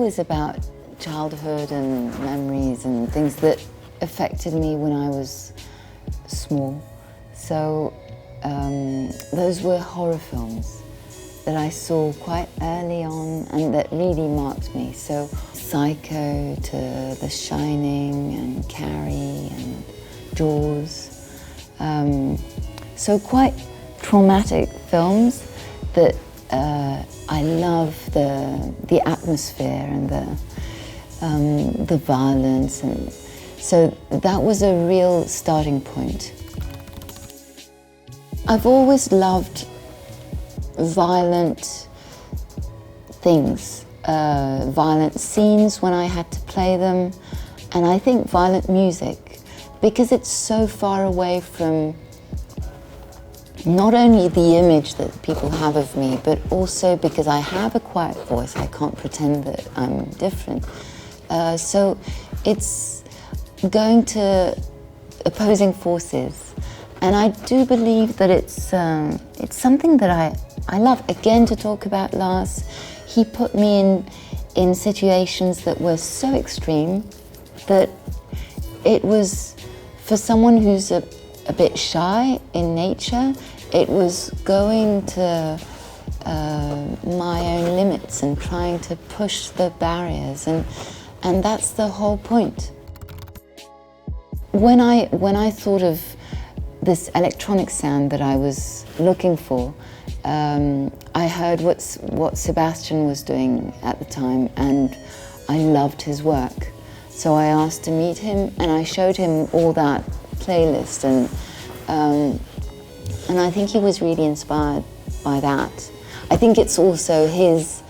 always about childhood and memories and things that affected me when I was small. So those were horror films that I saw quite early on and that really marked me. So Psycho to The Shining and Carrie and Jaws. So quite traumatic films that I love the atmosphere and the violence, and so that was a real starting point. I've always loved violent things, violent scenes when I had to play them, and I think violent music, because it's so far away from not only the image that people have of me, but also because I have a quiet voice. I can't pretend that I'm different. So it's going to opposing forces. And I do believe that it's something that I love. Again, to talk about Lars, he put me in situations that were so extreme that it was, for someone who's a bit shy in nature, it was going to my own limits and trying to push the barriers, and that's the whole point. When I thought of this electronic sound that I was looking for, I heard what Sebastian was doing at the time, and I loved his work. So I asked to meet him, and I showed him all that playlist, and I think he was really inspired by that. I think it's also his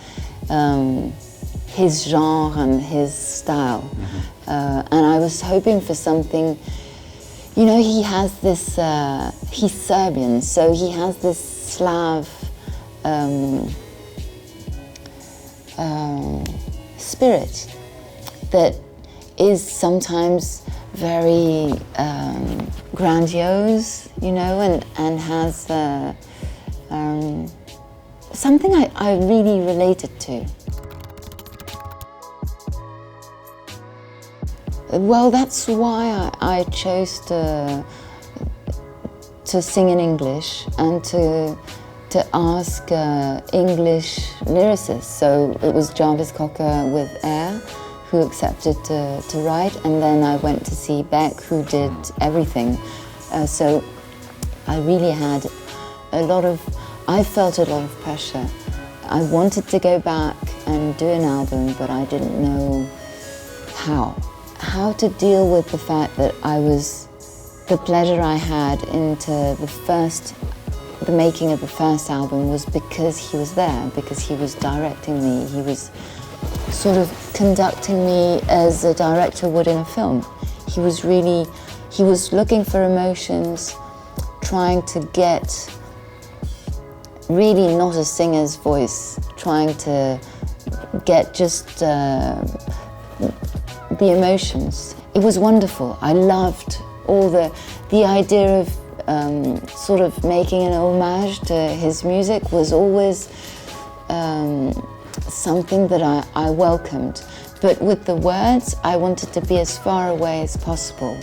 genre and his style. Mm-hmm. And I was hoping for something, you know, he has this, he's Serbian, so he has this Slav spirit that is sometimes very grandiose, you know, and has something I really related to. Well, that's why I chose to sing in English and to ask English lyricists. So it was Jarvis Cocker with Air who accepted to write, and then I went to see Beck, who did everything. So I really had I felt a lot of pressure. I wanted to go back and do an album, but I didn't know how to deal with the fact that the pleasure I had into the making of the first album was because he was there, because he was directing me, he was sort of conducting me as a director would in a film. He was looking for emotions, trying to get really not a singer's voice, trying to get just the emotions. It was wonderful. I loved all the idea of sort of making an homage to his music was always something that I welcomed. But with the words, I wanted to be as far away as possible.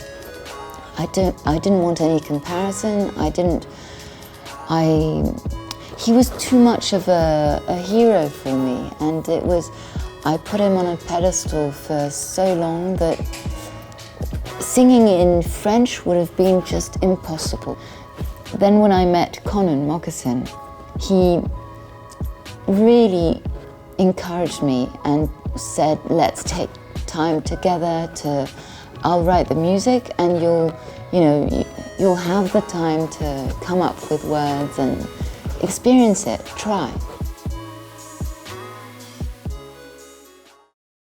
I didn't want any comparison. He was too much of a hero for me, and I put him on a pedestal for so long that singing in French would have been just impossible. Then when I met Conan Moccasin, he really encouraged me and said, let's take time together I'll write the music and you'll have the time to come up with words and experience it, try.